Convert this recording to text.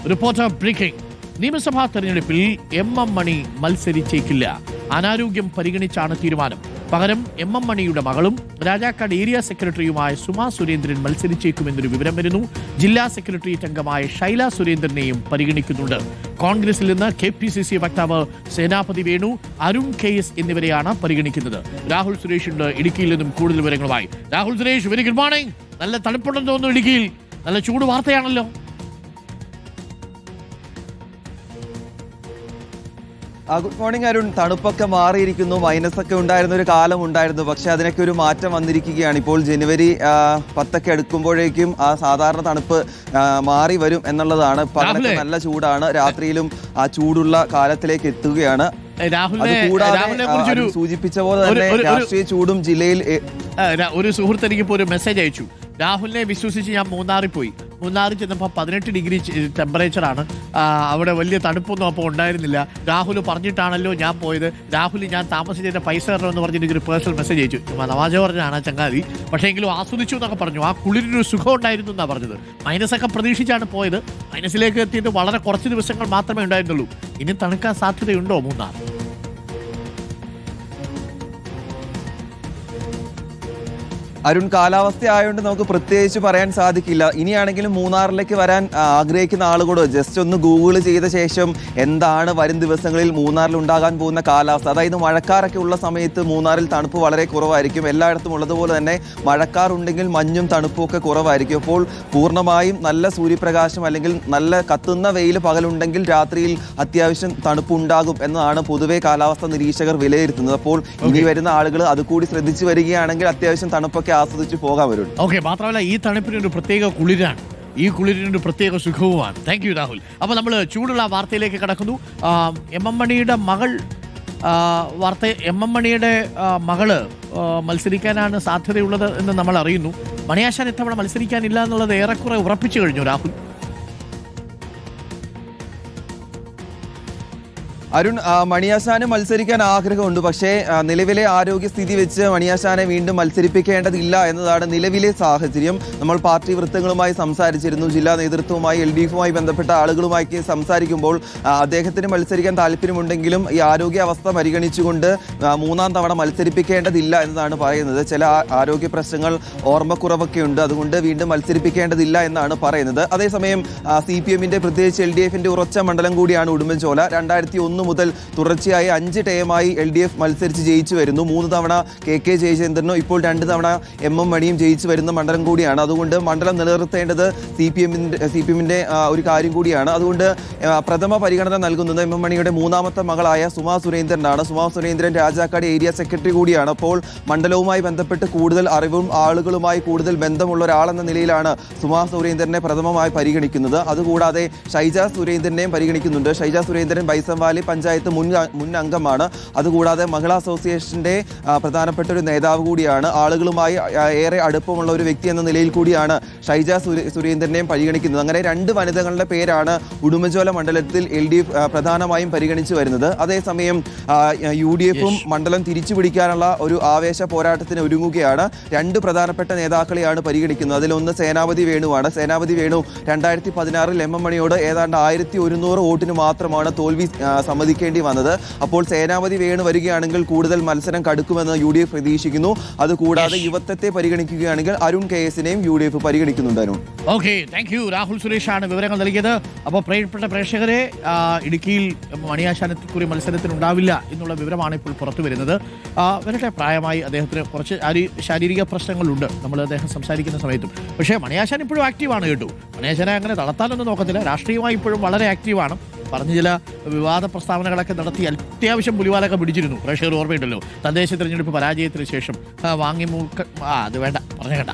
Reporter breaking. നിയമസഭാ തെരഞ്ഞെടുപ്പിൽ M മണി മത്സരിച്ചേക്കില്ല. അനാരോഗ്യം പരിഗണിച്ചാണ് തീരുമാനം. പകരം എം മണിയുടെ മകളും രാജാക്കാട് ഏരിയ സെക്രട്ടറിയുമായ സുമാ സുരേന്ദ്രൻ മത്സരിച്ചേക്കുമെന്നൊരു വിവരം വരുന്നു. ജില്ലാ സെക്രട്ടേറിയറ്റ് അംഗമായ ഷൈല സുരേന്ദ്രനെയും പരിഗണിക്കുന്നുണ്ട്. കോൺഗ്രസിൽ നിന്ന് KPCC വക്താവ് സേനാപതി വേണു, അരുൺ KS എന്നിവരെയാണ് പരിഗണിക്കുന്നത്. രാഹുൽ സുരേഷ് ഉണ്ട് ഇടുക്കിയിൽ നിന്നും കൂടുതൽ വിവരങ്ങളുമായി. Rahul Suresh, very good morning. നല്ല തണുപ്പുണ്ടെന്ന് തോന്നുന്നു ഇടുക്കിയിൽ. നല്ല ചൂട് വാർത്തയാണല്ലോ. Good morning Arun. തണുപ്പൊക്കെ മാറിയിരിക്കുന്നു. മൈനസൊക്കെ ഉണ്ടായിരുന്ന ഒരു കാലം ഉണ്ടായിരുന്നു. പക്ഷെ അതിനൊക്കെ ഒരു മാറ്റം വന്നിരിക്കുകയാണ്. ഇപ്പോൾ ജനുവരി 10 അടുക്കുമ്പോഴേക്കും ആ സാധാരണ തണുപ്പ് മാറി വരും എന്നുള്ളതാണ്. പകലൊക്കെ നല്ല ചൂടാണ്. രാത്രിയിലും ആ ചൂടുള്ള കാലത്തിലേക്ക് എത്തുകയാണ്. അതുകൂടാതെ സൂചിപ്പിച്ച പോലെ തന്നെ രാഷ്ട്രീയ ചൂടും ജില്ലയിൽ. ഒരു സുഹൃത്ത് എനിക്കിപ്പോൾ ഒരു മെസ്സേജ് അയച്ചു. രാഹുലിനെ വിശ്വസിച്ച് ഞാൻ മൂന്നാറിൽ പോയി. മൂന്നാറിൽ ചെന്നപ്പോൾ 18 ഡിഗ്രി ടെമ്പറേച്ചറാണ്. അവിടെ വലിയ തണുപ്പൊന്നും അപ്പോൾ ഉണ്ടായിരുന്നില്ല. രാഹുൽ പറഞ്ഞിട്ടാണല്ലോ ഞാൻ പോയത്. രാഹുൽ ഞാൻ താമസിച്ചതിൻ്റെ പൈസ തരണമെന്ന് പറഞ്ഞിട്ട് എനിക്കൊരു പേഴ്സണൽ മെസ്സേജ് അയച്ചു. നവാജ പറഞ്ഞാണ് ചങ്ങാതി. പക്ഷേ എങ്കിലും ആസ്വദിച്ചു എന്നൊക്കെ പറഞ്ഞു. ആ കുളിരിനൊരു സുഖം ഉണ്ടായിരുന്നു എന്നാണ് പറഞ്ഞത്. മൈനസൊക്കെ പ്രതീക്ഷിച്ചാണ് പോയത്. മൈനസിലേക്ക് എത്തിയിട്ട് വളരെ കുറച്ച് ദിവസങ്ങൾ മാത്രമേ ഉണ്ടായിരുന്നുള്ളൂ. ഇനി തണുക്കാൻ സാധ്യതയുണ്ടോ മൂന്നാർ? അരുൺ, കാലാവസ്ഥ ആയതുകൊണ്ട് നമുക്ക് പ്രത്യേകിച്ച് പറയാൻ സാധിക്കില്ല. ഇനിയാണെങ്കിലും മൂന്നാറിലേക്ക് വരാൻ ആഗ്രഹിക്കുന്ന ആളുകളോട് ജസ്റ്റ് ഒന്ന് ഗൂഗിൾ ചെയ്ത ശേഷം എന്താണ് വരും ദിവസങ്ങളിൽ മൂന്നാറിൽ ഉണ്ടാകാൻ പോകുന്ന കാലാവസ്ഥ, അതായത് മഴക്കാരൊക്കെ ഉള്ള സമയത്ത് മൂന്നാറിൽ തണുപ്പ് വളരെ കുറവായിരിക്കും. എല്ലായിടത്തും ഉള്ളതുപോലെ തന്നെ മഴക്കാറുണ്ടെങ്കിൽ മഞ്ഞും തണുപ്പും ഒക്കെ കുറവായിരിക്കും. അപ്പോൾ പൂർണ്ണമായും നല്ല സൂര്യപ്രകാശം അല്ലെങ്കിൽ നല്ല കത്തുന്ന വെയിൽ പകലുണ്ടെങ്കിൽ രാത്രിയിൽ അത്യാവശ്യം തണുപ്പ് ഉണ്ടാകും എന്നതാണ് പൊതുവെ കാലാവസ്ഥ നിരീക്ഷകർ വിലയിരുത്തുന്നത്. അപ്പോൾ ഇനി വരുന്ന ആളുകൾ അതുകൂടി ശ്രദ്ധിച്ചു വരികയാണെങ്കിൽ അത്യാവശ്യം തണുപ്പൊക്കെ ആസ്വദിച്ച് പോകാൻ വരും. ഓക്കെ, മാത്രമല്ല ഈ തണുപ്പിനൊരു പ്രത്യേക കുളിരാണ്, ഈ കുളിരിനൊരു പ്രത്യേക സുഖവുമാണ്. Thank you Rahul. അപ്പോൾ നമ്മൾ ചൂടുള്ള വാർത്തയിലേക്ക് കടക്കുന്നു. എം മണിയുടെ മകൾ മണിയുടെ മകള് മത്സരിക്കാനാണ് സാധ്യതയുള്ളത് എന്ന് നമ്മൾ അറിയുന്നു. മണിയാശാൻ ഇത്തവണ മത്സരിക്കാനില്ല എന്നുള്ളത് ഏറെക്കുറെ ഉറപ്പിച്ചു കഴിഞ്ഞു രാഹുൽ. അരുൺ, മണിയാശാന് മത്സരിക്കാൻ ആഗ്രഹമുണ്ട്. പക്ഷേ നിലവിലെ ആരോഗ്യസ്ഥിതി വെച്ച് മണിയാശാനെ വീണ്ടും മത്സരിപ്പിക്കേണ്ടതില്ല എന്നതാണ് നിലവിലെ സാഹചര്യം. നമ്മൾ പാർട്ടി വൃത്തങ്ങളുമായി സംസാരിച്ചിരുന്നു. ജില്ലാ നേതൃത്വവുമായി LDFുമായി ബന്ധപ്പെട്ട ആളുകളുമായി സംസാരിക്കുമ്പോൾ അദ്ദേഹത്തിന് മത്സരിക്കാൻ താല്പര്യമുണ്ടെങ്കിലും ഈ ആരോഗ്യാവസ്ഥ പരിഗണിച്ചുകൊണ്ട് മൂന്നാം തവണ മത്സരിപ്പിക്കേണ്ടതില്ല എന്നതാണ് പറയുന്നത്. ചില ആരോഗ്യ പ്രശ്നങ്ങൾ, ഓർമ്മക്കുറവൊക്കെ ഉണ്ട്. അതുകൊണ്ട് വീണ്ടും മത്സരിപ്പിക്കേണ്ടതില്ല എന്നാണ് പറയുന്നത്. അതേസമയം CPMന്റെ പ്രത്യേകിച്ച് LDFന്റെ ഉറച്ച മണ്ഡലം കൂടിയാണ് ഉടുമ്പൻചോല. 2001 മുതൽ തുടർച്ചയായി 5 ടേമായി LDF മത്സരിച്ച് ജയിച്ചു വരുന്നു. 3 തവണ KK ജയചന്ദ്രനും ഇപ്പോൾ 2 തവണ M മണിയും ജയിച്ചു വരുന്ന മണ്ഡലം കൂടിയാണ്. അതുകൊണ്ട് മണ്ഡലം നിലനിർത്തേണ്ടത് CPMന്റെ ഒരു കാര്യം കൂടിയാണ്. അതുകൊണ്ട് പ്രഥമ പരിഗണന നൽകുന്നത് M മണിയുടെ മൂന്നാമത്തെ മകളായ സുമാ സുരേന്ദ്രനാണ്. സുമാ സുരേന്ദ്രൻ രാജാക്കാട് ഏരിയ സെക്രട്ടറി കൂടിയാണ്. അപ്പോൾ മണ്ഡലവുമായി ബന്ധപ്പെട്ട് കൂടുതൽ അറിവും ആളുകളുമായി കൂടുതൽ ബന്ധമുള്ള ഒരാളെന്ന നിലയിലാണ് സുമാ സുരേന്ദ്രനെ പ്രഥമമായി പരിഗണിക്കുന്നത്. അതുകൂടാതെ ഷൈജ സുരേന്ദ്രനെയും പരിഗണിക്കുന്നുണ്ട്. ഷൈജ സുരേന്ദ്രൻ ബൈസംവാലി പഞ്ചായത്ത് മുൻ അംഗമാണ്. അതുകൂടാതെ മഹിളാ അസോസിയേഷന്റെ പ്രധാനപ്പെട്ട ഒരു നേതാവ് കൂടിയാണ്. ആളുകളുമായി ഏറെ അടുപ്പമുള്ള ഒരു വ്യക്തി എന്ന നിലയിൽ കൂടിയാണ് ഷൈജ സുരേന്ദ്രനെയും പരിഗണിക്കുന്നത്. അങ്ങനെ 2 വനിതകളുടെ പേരാണ് ഉടുമ്പൻചോല മണ്ഡലത്തിൽ LDF പ്രധാനമായും പരിഗണിച്ചു വരുന്നത്. അതേസമയം UDFും മണ്ഡലം തിരിച്ചു പിടിക്കാനുള്ള ഒരു ആവേശ പോരാട്ടത്തിന് ഒരുങ്ങുകയാണ്. 2 പ്രധാനപ്പെട്ട നേതാക്കളെയാണ് പരിഗണിക്കുന്നത്. അതിലൊന്ന് സേനാപതി വേണുവാണ്. സേനാപതി വേണു 2016 M മണിയോട് ഏതാണ്ട് 1100 വോട്ടിന് മാത്രമാണ് തോൽവി സമ്മതിക്കേണ്ടി വന്നത്. അപ്പോൾ സേനാപതി വേണു വരികയാണെങ്കിൽ കൂടുതൽ മത്സരം കടുക്കുമെന്ന് UDF പ്രതീക്ഷിക്കുന്നു. അതുകൂടാതെ യുവത്വത്തെ പരിഗണിക്കുകയാണെങ്കിൽ അരുൺ KSനെയും UDF പരിഗണിക്കുന്നുണ്ട്. Arun, okay, thank you. Rahul സുരേഷാണ് വിവരങ്ങൾ നൽകിയത്. അപ്പോൾ പ്രിയപ്പെട്ട പ്രേക്ഷകരെ, ഇടുക്കിയിൽ മണിയാശാനത്തിക്കുറി മത്സരത്തിനുണ്ടാവില്ല എന്നുള്ള വിവരമാണ് ഇപ്പോൾ പുറത്തു വരുന്നത്. വരട്ടെ, പ്രായമായി അദ്ദേഹത്തിന് കുറച്ച് ശാരീരിക പ്രശ്നങ്ങളുണ്ട് നമ്മൾ അദ്ദേഹം സംസാരിക്കുന്ന സമയത്തും. പക്ഷേ മണിയാശാൻ ഇപ്പോഴും ആക്റ്റീവാണ് കേട്ടോ. മണിയാശാനെ അങ്ങനെ തളർത്താനൊന്നും നോക്കത്തില്ല. രാഷ്ട്രീയമായി ഇപ്പോഴും വളരെ ആക്റ്റീവാണ്. പറഞ്ഞ ചില വിവാദ പ്രസ്താവനകളൊക്കെ നടത്തി അത്യാവശ്യം പുലിവാലൊക്കെ പിടിച്ചിരുന്നു. പ്രേക്ഷകർ ഓർമ്മയുണ്ടല്ലോ, തദ്ദേശ തിരഞ്ഞെടുപ്പ് പരാജയത്തിന് ശേഷം അത് വേണ്ട, പറഞ്ഞു കേട്ട.